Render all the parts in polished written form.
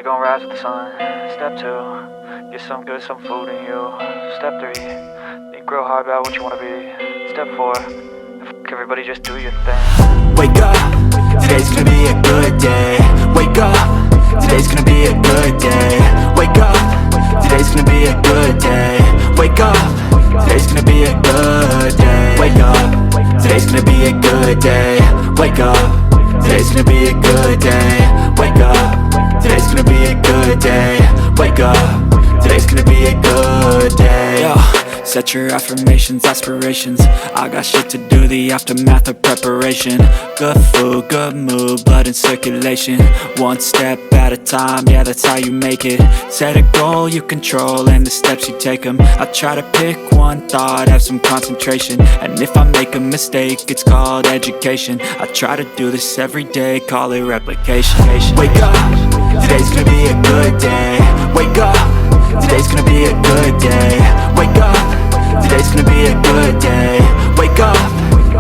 gon' rise with the sun. Step 2, get some good, some food in you. Step 3, think real hard about what you wanna be. Step 4, everybody just do your thing. Wake up, today's gonna be a good day. Wake up, today's gonna be a good day. Wake up, today's gonna be a good day. Wake up, today's gonna be a good day. Wake up, today's gonna be a good day. Wake up, today's gonna be a good day. Wake up, today's gonna be a good day. Wake up, today's gonna be a good day. Yo, set your affirmations, aspirations. I got shit to do, the aftermath of preparation. Good food, good mood, blood in circulation. One step at a time, yeah, that's how you make it. Set a goal you control and the steps you take them. I try to pick one thought, have some concentration. And if I make a mistake, it's called education. I try to do this every day, call it replication. Wake up, today's gonna be a good day. Wake up, today's gonna be a good day. Wake up, today's gonna be a good day. Wake up,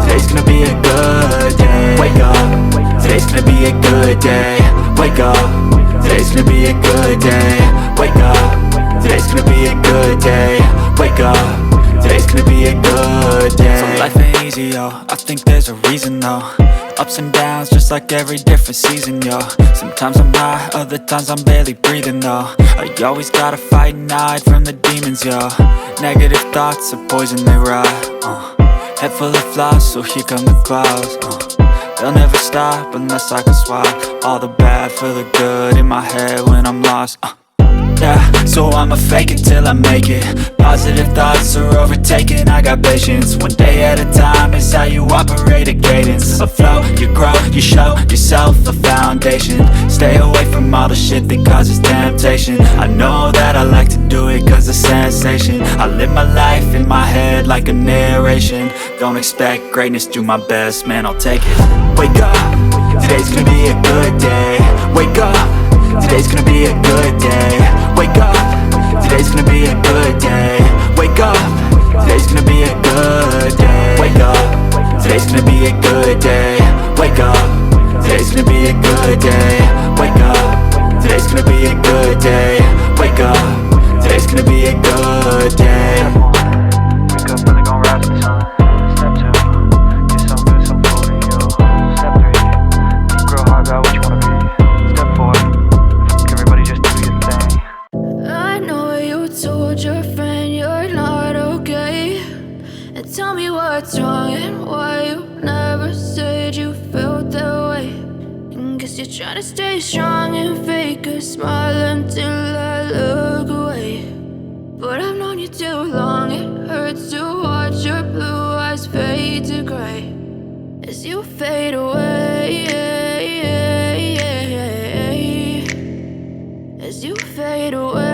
today's gonna be a good day. Wake up, today's gonna be a good day. Wake up, today's gonna be a good day. Wake up, today's gonna be a good day. Wake up, today's gonna be a good day. So life ain't easy, yo, I think there's a reason though. Ups and downs, just like every different season, yo. Sometimes I'm high, other times I'm barely breathing, though. I always gotta fight and hide from the demons, yo. Negative thoughts are poison, they rot. Head full of flies, so here come the clouds. They'll never stop unless I can swap all the bad for the good in my head when I'm lost. Yeah, so I'ma fake it till I make it. Positive thoughts are overtaken, I got patience. One day at a time is how you operate a cadence. A flow, you grow, you show yourself a foundation. Stay away from all the shit that causes temptation. I know that I like to do it cause it's sensation. I live my life in my head like a narration. Don't expect greatness, do my best, man, I'll take it. Wake up, today's gonna be a good day. Wake up, today's gonna be a good day. Wake up, today's gonna be a good day. Wake up, today's gonna be a good day. Wake up, today's gonna be a good day. Wake up, today's gonna be a good day. Wake up, today's gonna be a good day. Wake up, today's gonna be a good day. Wake up, really gon' rise with the sun. Step 2, get some good, some food in you. Step 3, think real hard about what you wanna be. Step 4, everybody just do your thing. I know you told your friend you're not okay, and tell me what's wrong and why you never said you felt that way. And guess you're trying to stay strong and fake a smile until I look away. But I've known you too long, it hurts to watch your blue eyes fade to gray as you fade away. As you fade away.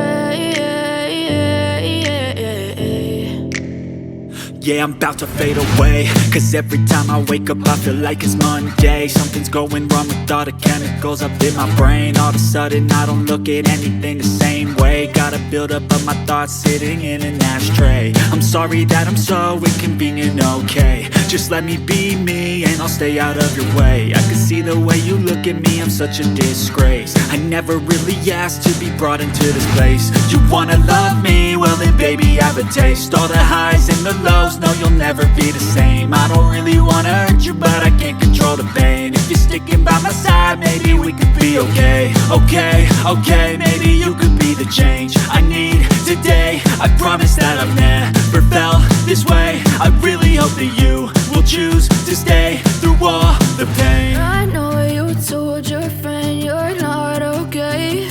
Yeah, I'm about to fade away, cause every time I wake up I feel like it's Monday. Something's going wrong with all the chemicals up in my brain. All of a sudden I don't look at anything the same way. Got a buildup of my thoughts sitting in an ashtray. I'm sorry that I'm so inconvenient, okay. Just let me be me and I'll stay out of your way. I can see the way you look at me, I'm such a disgrace. I never really asked to be brought into this place. You wanna love me? Well then baby I have a taste. All the highs and the lows, no you'll never be the same. I don't really wanna hurt you but I can't control the pain. If you're sticking by my side maybe we could be okay. Okay, maybe you could be the change I need today. I promise that I've never felt this way. I really hope that you will choose to stay through all the pain. I know you told your friend you're not okay,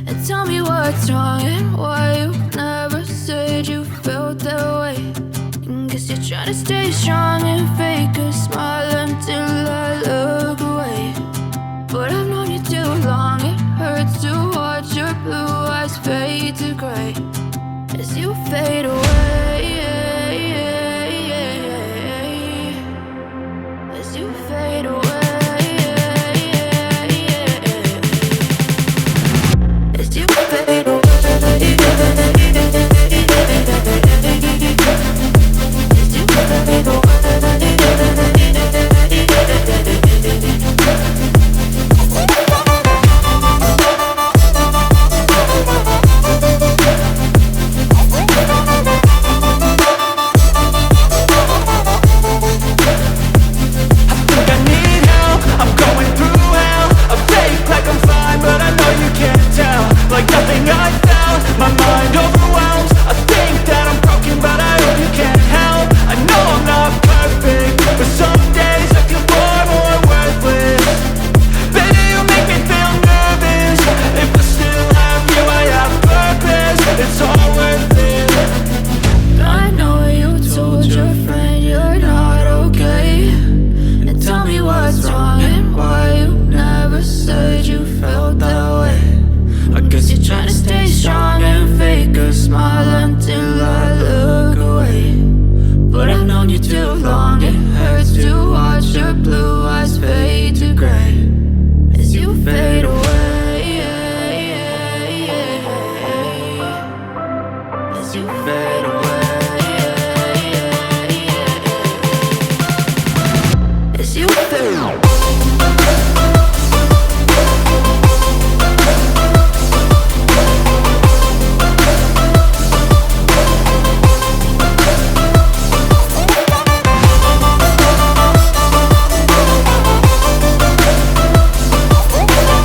and tell me what's wrong and why you never said you felt that way. And guess you're trying to stay strong and fake a smile until I look away. But I've known you too long, it hurts to watch your blue eyes fade to gray as you fade away. As you fade away. As you fade away. As you fade away. Damn.